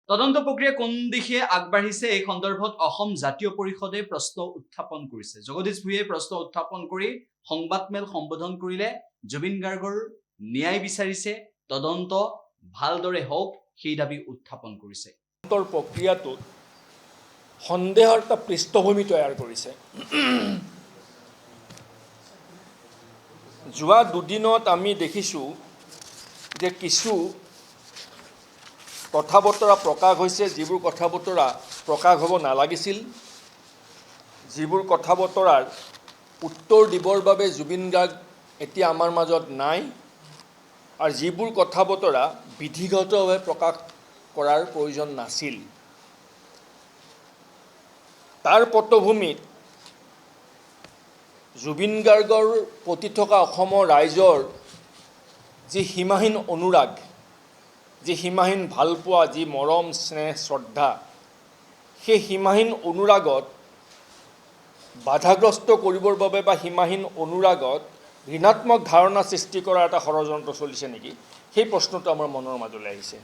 তদন্ত প্ৰক্ৰিয়া কোন দিশে আগবাঢ়িছে এই সন্দৰ্ভত অসম জাতীয় পৰিষদে প্ৰশ্ন উত্থাপন কৰিছে। জগদীশ ভূঞে প্ৰশ্ন উত্থাপন কৰি সংবাদমেল সম্বোধন কৰিলে। জুবিন গাৰ্গৰ ন্যায় বিচাৰিছে, তদন্ত ভালদৰে হওক সেই দাবী উত্থাপন কৰিছে। প্ৰক্ৰিয়াটোত সন্দেহৰ এটা পৃষ্ঠভূমি তৈয়াৰ কৰিছে। যোৱা দুদিনত আমি দেখিছোঁ যে কিছু কথা বতৰা প্ৰকাশ হৈছে, যিবোৰ কথা বতৰা প্ৰকাশ হ'ব নালাগিছিল, যিবোৰ কথা বতৰাৰ উত্তৰ দিবৰ বাবে জুবিন গাৰ্গ এতিয়া আমাৰ মাজত নাই, আৰু যিবোৰ কথা বতৰা বিধিগতভাৱে প্ৰকাশ কৰাৰ প্ৰয়োজন নাছিল। তাৰ পটভূমিত জুবিন গাৰ্গৰ প্ৰতি থকা অসমৰ ৰাইজৰ যি সীমাহীন অনুৰাগ, যি সীমাহীন ভালপোৱা, যি মৰম স্নেহ শ্ৰদ্ধা, সেই সীমাহীন অনুৰাগত বাধাগ্ৰস্ত কৰিবৰ বাবে বা সীমাহীন অনুৰাগত ঋণাত্মক ধাৰণা সৃষ্টি কৰাৰ এটা ষড়যন্ত্ৰ চলিছে নেকি, সেই প্ৰশ্নটো আমাৰ মনৰ মাজলৈ আহিছে।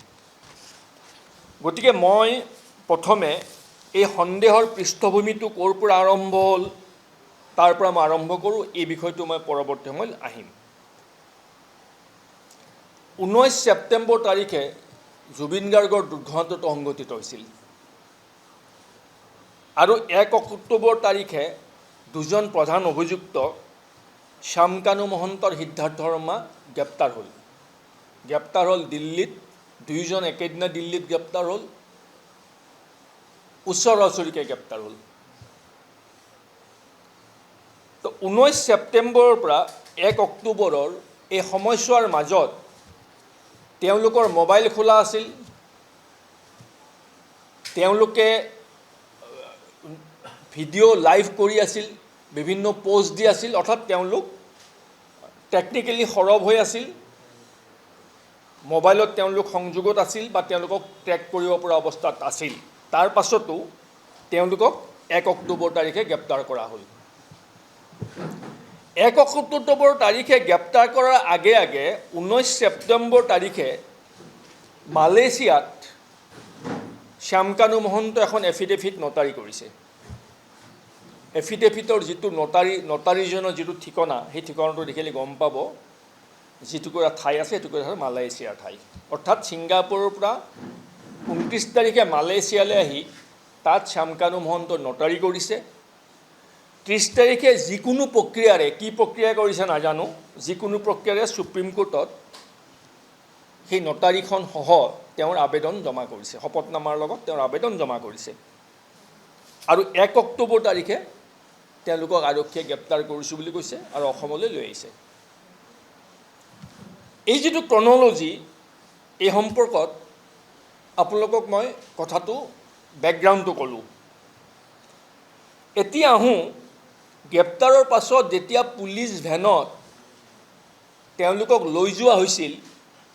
গতিকে মই প্ৰথমে এই সন্দেহৰ পৃষ্ঠভূমিটো ক'ৰ পৰা আৰম্ভ হ'ল তাৰ পৰা মই আৰম্ভ কৰোঁ। এই বিষয়টো মই পৰৱৰ্তী সময়ত আহিম। 19 ছেপ্টেম্বৰ তাৰিখে জুবিন গাৰ্গৰ দুৰ্ঘটনাটো সংঘটিত হৈছিল, আৰু 1 অক্টোবৰ তাৰিখে দুজন প্ৰধান অভিযুক্ত শ্যামকানু মহন্ত আৰু সিদ্ধাৰ্থ শৰ্মা গ্ৰেপ্তাৰ হ'ল দিল্লীত। দুয়োজন একেদিনা দিল্লীত গ্ৰেপ্তাৰ হ'ল, ওচৰা-ওচৰিকৈ গ্ৰেপ্তাৰ হ'ল। তো 19 ছেপ্টেম্বৰৰ পৰা 1 অক্টোবৰৰ এই সময়ছোৱাৰ মাজত তেওঁলোকৰ মোবাইল খোলা আছিল, তেওঁলোকে ভিডিঅ' লাইভ কৰি আছিল, বিভিন্ন পোষ্ট দি আছিল, অৰ্থাৎ তেওঁলোক টেকনিকেলি সৰব হৈ আছিল, মোবাইলত তেওঁলোক সংযোগত আছিল বা তেওঁলোকক ট্ৰেক কৰিব পৰা অৱস্থাত আছিল। তাৰ পাছতো তেওঁলোকক 1 অক্টোবৰ তাৰিখে গ্ৰেপ্তাৰ কৰা হ'ল। 1 অক্টোবৰ তাৰিখে গ্ৰেপ্তাৰ কৰাৰ আগে আগে 19 ছেপ্টেম্বৰ তাৰিখে মালয়েছিয়াত শ্যামকানু মহন্ত এখন এফিডেভিট নটাৰী কৰিছে। এফিডেভিটৰ যিটো নটাৰীজনৰ যিটো ঠিকনা, সেই ঠিকনাটো দেখিলে গম পাব যিটুকুৰা ঠাই আছে সেইটুকুৰা হ'ল মালয়েছিয়াৰ ঠাই। অৰ্থাৎ ছিংগাপুৰৰ পৰা 29 তাৰিখে মালয়েছিয়ালৈ আহি তাত শ্যামকানু মহন্ত নটাৰী কৰিছে। 30 তাৰিখে যিকোনো প্ৰক্ৰিয়াৰে, কি প্ৰক্ৰিয়া কৰিছে নাজানো, যিকোনো প্ৰক্ৰিয়াৰে ছুপ্ৰিম কোৰ্টত সেই নটাৰীখন সহ তেওঁৰ আবেদন জমা কৰিছে, শপতনামাৰ লগত তেওঁৰ আবেদন জমা কৰিছে। আৰু 1 অক্টোবৰ তাৰিখে তেওঁলোকক আৰক্ষীয়ে গ্ৰেপ্তাৰ কৰিছোঁ বুলি কৈছে আৰু অসমলৈ লৈ আহিছে। এই যিটো ক্ৰনলজি, এই সম্পৰ্কত আপোনালোকক মই কথাটো বেকগ্ৰাউণ্ডটো ক'লোঁ। এতিয়া আহোঁ, গ্ৰেপ্তাৰৰ পাছত যেতিয়া পুলিচ ভেনত তেওঁলোকক লৈ যোৱা হৈছিল,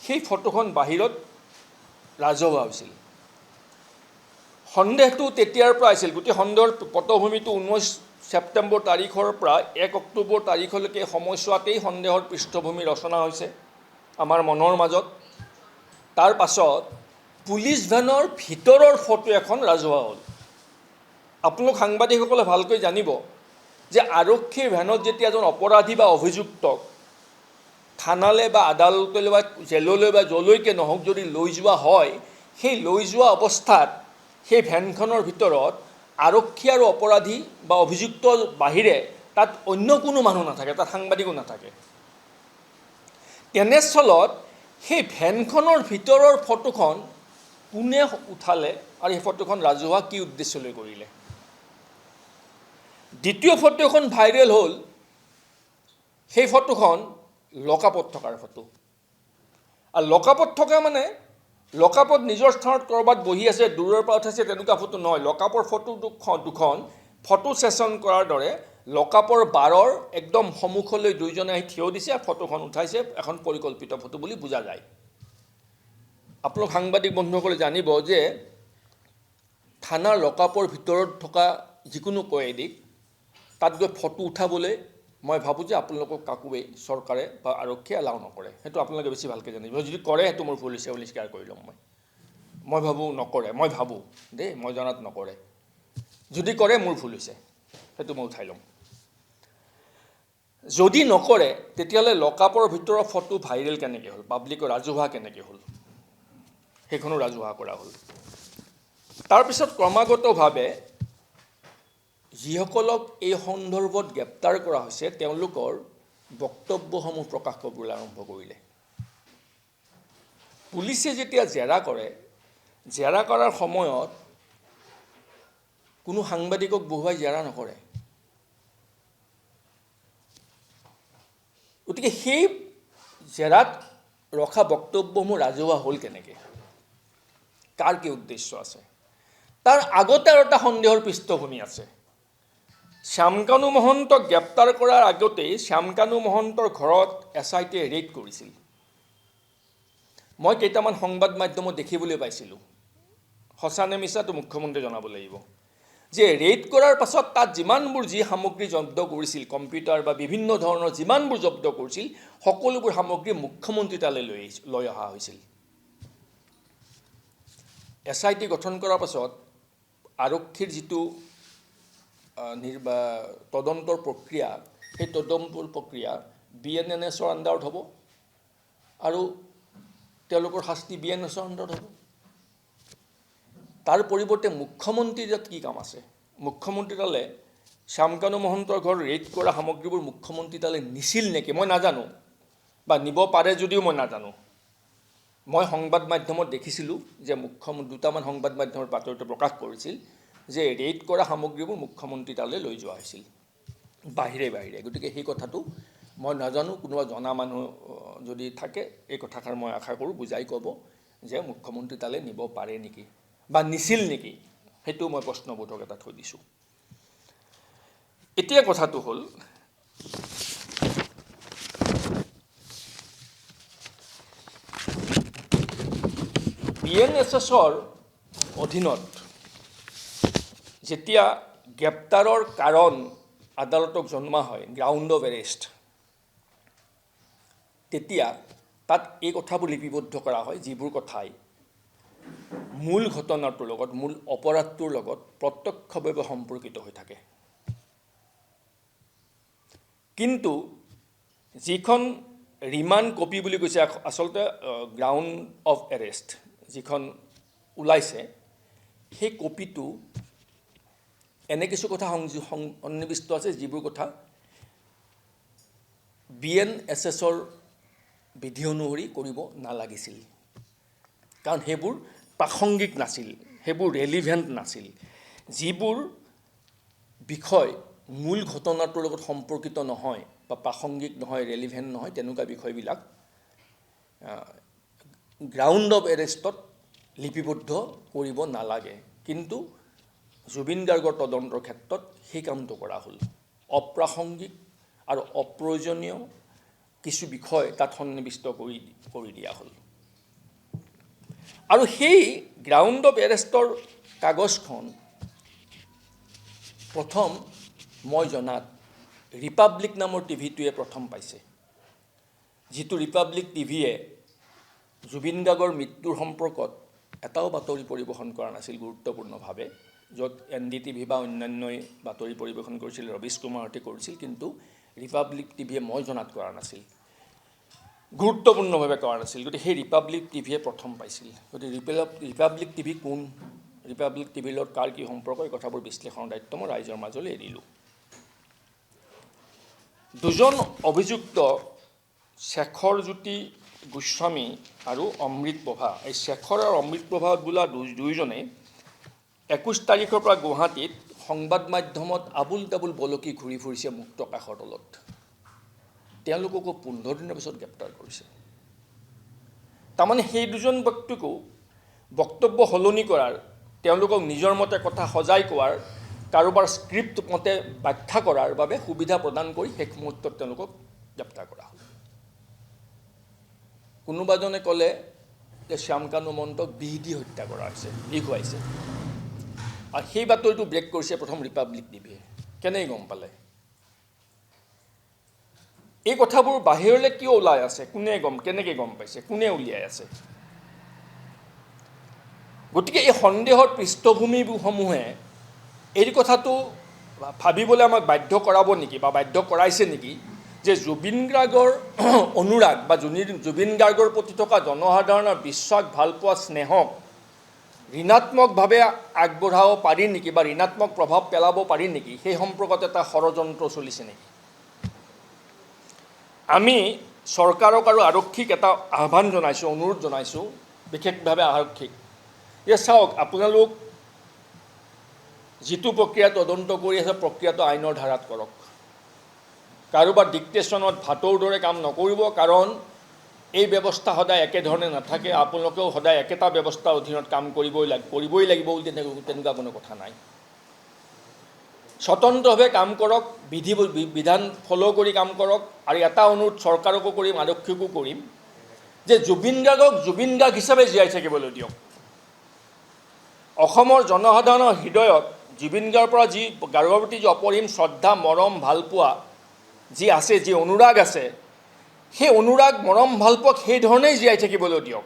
সেই ফটোখন বাহিৰত ৰাজহুৱা হৈছিল। সন্দেহটো তেতিয়াৰ পৰা আছিল। গোটেই সন্দেহৰ পটভূমিটো 19 ছেপ্টেম্বৰ তাৰিখৰ পৰা 1 অক্টোবৰ তাৰিখলৈকে সময়ছোৱাতেই সন্দেহৰ পৃষ্ঠভূমি ৰচনা হৈছে আমাৰ মনৰ মাজত। তাৰ পাছত পুলিচ ভেনৰ ভিতৰৰ ফটো এখন ৰাজহুৱা হ'ল। আপোনালোক সাংবাদিকসকলে ভালকৈ জানিব যে আৰক্ষীৰ ভেনত যেতিয়া এজন অপৰাধী বা অভিযুক্তক থানালৈ বা আদালতলৈ বা জেললৈ বা যলৈকে নহওক যদি লৈ যোৱা হয়, সেই লৈ যোৱা অৱস্থাত সেই ভেনখনৰ ভিতৰত আৰক্ষী আৰু অপৰাধী বা অভিযুক্তৰ বাহিৰে তাত অন্য কোনো মানুহ নাথাকে, তাত সাংবাদিকো নাথাকে। তেনেস্থলত সেই ভেনখনৰ ভিতৰৰ ফটোখন কোনে উঠালে আৰু সেই ফটোখন ৰাজহুৱা কি উদ্দেশ্য লৈ কৰিলে? দ্বিতীয় ফটো এখন ভাইৰেল হ'ল, সেই ফটোখন লকআপত থকাৰ ফটো। আৰু লকআপত থকা মানে লকআপত নিজৰ স্থানত ক'ৰবাত বহি আছে, দূৰৰ পৰা উঠাইছে, তেনেকুৱা ফটো নহয়। লকআপৰ ফটো দুখন ফটো ছেশ্যন কৰাৰ দৰে লকআপৰ বাৰৰ একদম সন্মুখলৈ দুইজনে আহি থিয় দিছে, ফটোখন উঠাইছে, এখন পৰিকল্পিত ফটো বুলি বুজা যায়। আপোনালোক সাংবাদিক বন্ধুসকলে জানিব যে থানাৰ লকআপৰ ভিতৰত থকা যিকোনো কয়েদীক তাত গৈ ফটো উঠাবলৈ মই ভাবোঁ যে আপোনালোকক কাকোৱেই চৰকাৰে বা আৰক্ষীয়ে এলাও নকৰে। সেইটো আপোনালোকে বেছি ভালকৈ জানিব। যদি কৰে সেইটো মোৰ ভুল হৈছে বুলি স্বীকাৰ কৰি ল'ম। মই ভাবোঁ নকৰে, মই ভাবোঁ দেই, মই জনাত নকৰে। যদি কৰে মোৰ ভুল হৈছে, সেইটো মই উঠাই ল'ম। যদি নকৰে তেতিয়াহ'লে লকআপৰ ভিতৰৰ ফটো ভাইৰেল কেনেকৈ হ'ল, পাব্লিকৰ ৰাজহুৱা কেনেকৈ হ'ল, সেইখনো ৰাজহুৱা কৰা হ'ল। তাৰপিছত ক্ৰমাগতভাৱে যিসকলক এই সন্দৰ্ভত গ্ৰেপ্তাৰ কৰা হৈছে তেওঁলোকৰ বক্তব্যসমূহ প্ৰকাশ কৰিবলৈ আৰম্ভ কৰিলে। পুলিচে যেতিয়া জেৰা কৰে, জেৰা কৰাৰ সময়ত কোনো সাংবাদিকক বহুৱাই জেৰা নকৰে। গতিকে সেই জেৰাত ৰখা বক্তব্যসমূহ ৰাজহুৱা হ'ল কেনেকৈ, কাৰ কি উদ্দেশ্য আছে? তাৰ আগতে আৰু এটা সন্দেহৰ পৃষ্ঠভূমি আছে। শ্যামকানু মহন্তক গ্ৰেপ্তাৰ কৰাৰ আগতেই শ্যামকানু মহন্তৰ ঘৰত SITয়ে ৰেইড কৰিছিল। মই কেইটামান সংবাদ মাধ্যমত দেখিবলৈ পাইছিলোঁ, সঁচা নে মিছাটো মুখ্যমন্ত্ৰীয়ে জনাব লাগিব, যে ৰেইড কৰাৰ পাছত তাত যিমানবোৰ যি সামগ্ৰী জব্দ কৰিছিল, কম্পিউটাৰ বা বিভিন্ন ধৰণৰ যিমানবোৰ জব্দ কৰিছিল, সকলোবোৰ সামগ্ৰী মুখ্যমন্ত্ৰী তালৈ লৈ অহা হৈছিল। SIT গঠন কৰাৰ পাছত আৰক্ষীৰ যিটো তদন্তৰ প্ৰক্ৰিয়া, সেই তদন্তৰ প্ৰক্ৰিয়া BNNSৰ আণ্ডাৰত হ'ব আৰু তেওঁলোকৰ শাস্তি BNSৰ আণ্ডাৰত হ'ব। তাৰ পৰিৱৰ্তে মুখ্যমন্ত্ৰীৰ তাত কি কাম আছে? মুখ্যমন্ত্ৰী তালে শ্যামকানু মহন্তৰ ঘৰ ৰেইড কৰা সামগ্ৰীবোৰ মুখ্যমন্ত্ৰী তালে নিছিল নেকি মই নাজানো, বা নিব পাৰে যদিও মই নাজানো। মই সংবাদ মাধ্যমত দেখিছিলোঁ যে দুটামান সংবাদ মাধ্যমৰ বাতৰিটো প্ৰকাশ কৰিছিল যে ৰেইড কৰা সামগ্ৰীবোৰ মুখ্যমন্ত্ৰী তালৈ লৈ যোৱা হৈছিল বাহিৰে বাহিৰে। গতিকে সেই কথাটো মই নাজানো, কোনোবা জনা মানুহ যদি থাকে এই কথাষাৰ মই আশা কৰোঁ বুজাই ক'ব যে মুখ্যমন্ত্ৰী তালৈ নিব পাৰে নেকি বা নিছিল নেকি, সেইটো মই প্ৰশ্নবোধক এটা থৈ দিছোঁ। এতিয়া কথাটো হ'ল, BNSSৰ অধীনত যেতিয়া গ্ৰেপ্তাৰৰ কাৰণ আদালতক জনোৱা হয়, গ্ৰাউণ্ড অফ এৰেষ্ট, তেতিয়া তাত এই কথাবোৰ লিপিবদ্ধ কৰা হয় যিবোৰ কথাই মূল ঘটনাটোৰ লগত, মূল অপৰাধটোৰ লগত প্ৰত্যক্ষভাৱে সম্পৰ্কিত হৈ থাকে। কিন্তু যিখন ৰিমাণ্ড কপি বুলি কৈছে, আচলতে গ্ৰাউণ্ড অফ এৰেষ্ট যিখন ওলাইছে, সেই কপিটো এনে কিছু কথা সন্নিৱিষ্ট আছে যিবোৰ কথা BNSSৰ বিধি অনুসৰি কৰিব নালাগিছিল, কাৰণ সেইবোৰ প্ৰাসংগিক নাছিল, সেইবোৰ ৰেলিভেণ্ট নাছিল। যিবোৰ বিষয় মূল ঘটনাটোৰ লগত সম্পৰ্কিত নহয় বা প্ৰাসংগিক নহয়, ৰেলিভেণ্ট নহয়, তেনেকুৱা বিষয়বিলাক গ্ৰাউণ্ড অফ এৰেষ্টত লিপিবদ্ধ কৰিব নালাগে। কিন্তু জুবিন গাৰ্গৰ তদন্তৰ ক্ষেত্ৰত সেই কামটো কৰা হ'ল। অপ্ৰাসংগিক আৰু অপ্ৰয়োজনীয় কিছু বিষয় তাত সন্নিৱিষ্ট কৰি দিয়া হ'ল। আৰু সেই গ্ৰাউণ্ড অফ এৰেষ্টৰ কাগজখন প্ৰথম মই জনাত ৰিপাব্লিক নামৰ টিভিটোৱে প্ৰথম পাইছে, যিটো ৰিপাব্লিক টিভিয়ে জুবিন গাৰ্গৰ মৃত্যুৰ সম্পৰ্কত এটাও বাতৰি পৰিৱেশন কৰা নাছিল গুৰুত্বপূৰ্ণভাৱে, য'ত NDTV বা অন্যান্যই বাতৰি পৰিৱেশন কৰিছিল, ৰবীশ কুমাৰহঁতে কৰিছিল, কিন্তু ৰিপাব্লিক টিভিয়ে মই জনাত কৰা নাছিল, গুৰুত্বপূৰ্ণভাৱে কৰা নাছিল। গতিকে সেই ৰিপাব্লিক টিভিয়ে প্ৰথম পাইছিল। গতিকে ৰিপাব্লিক টিভি কোন, ৰিপাব্লিক টিভিৰ লগত কাৰ কি সম্পৰ্ক, এই কথাবোৰ বিশ্লেষণৰ দায়িত্ব মই ৰাইজৰ মাজলৈ এৰিলোঁ। দুজন অভিযুক্ত শেখৰজ্যোতি গোস্বামী আৰু অমৃত প্ৰভা, এই শেখৰ আৰু অমৃত প্ৰভা বোলা দুয়োজনে 21 তাৰিখৰ পৰা গুৱাহাটীত সংবাদ মাধ্যমত আবুল তাবুল বলকি ঘূৰি ফুৰিছে মুক্ত আকাশৰ তলত। তেওঁলোককো 15 দিনৰ পিছত গ্ৰেপ্তাৰ কৰিছে। তাৰমানে সেই দুজন ব্যক্তিকো বক্তব্য সলনি কৰাৰ, তেওঁলোকক নিজৰ মতে কথা সজাই কোৱাৰ, কাৰোবাৰ স্ক্ৰিপ্ট মতে ব্যাখ্যা কৰাৰ বাবে সুবিধা প্ৰদান কৰি শেষ মুহূৰ্তত তেওঁলোকক গ্ৰেপ্তাৰ কৰা হ'ল। কোনোবাজনে ক'লে যে শ্যামকানু মহন্তক বিষ দি হত্যা কৰা হৈছে, বিষ খুৱাইছে, আৰু সেই বাতৰিটো ব্ৰেক কৰিছে প্ৰথম ৰিপাব্লিক টিভিয়ে। কেনেকৈ গম পালে? এই কথাবোৰ বাহিৰলৈ কিয় ওলাই আছে, কেনেকৈ গম পাইছে, কোনে উলিয়াই আছে? গতিকে এই সন্দেহৰ পৃষ্ঠভূমিসমূহে এই কথাটো ভাবিবলৈ আমাক বাধ্য কৰাব নেকি বা বাধ্য কৰাইছে নেকি যে জুবিন গাৰ্গৰ অনুৰাগ বা জুবিন গাৰ্গৰ প্ৰতি থকা জনসাধাৰণৰ বিশ্বাস ভালপোৱা স্নেহক ঋণাত্মকভাৱে আগবঢ়াব পাৰি নেকি বা ঋণাত্মক প্ৰভাৱ পেলাব পাৰি নেকি সেই সম্পৰ্কত এটা ষড়যন্ত্ৰ চলিছে নেকি আমি চৰকাৰক আৰু আৰক্ষীক এটা আহ্বান জনাইছোঁ অনুৰোধ জনাইছোঁ বিশেষভাৱে আৰক্ষীক যে চাওক আপোনালোক যিটো প্ৰক্ৰিয়া তদন্ত কৰি আছে প্ৰক্ৰিয়াটো আইনৰ ধাৰাত কৰক কাৰোবাৰ ডিক্টেশ্যনত ভাটৌৰ দৰে কাম নকৰিব কাৰণ এই ব্যৱস্থা সদায় একেধৰণে নাথাকে আপোনালোকেও সদায় একেটা ব্যৱস্থাৰ অধীনত কাম কৰিবই লাগিব বুলি তেনেকুৱা কোনো কথা নাই স্বতন্ত্ৰভাৱে কাম কৰক বিধান ফ'ল' কৰি কাম কৰক আৰু এটা অনুৰোধ চৰকাৰকো কৰিম আৰক্ষীকো কৰিম যে জুবিন গাৰ্গক জুবিন গাৰ্গ হিচাপে জীয়াই থাকিবলৈ দিয়ক অসমৰ জনসাধাৰণৰ হৃদয়ত জুবিন গাৰ্গৰ পৰা যি গাৰ্গৰ প্ৰতি যি অপৰিম শ্ৰদ্ধা মৰম ভালপোৱা যি আছে যি অনুৰাগ আছে সেই অনুৰাগ মৰম ভালপোৱাক সেই ধৰণেই জীয়াই থাকিবলৈ দিয়ক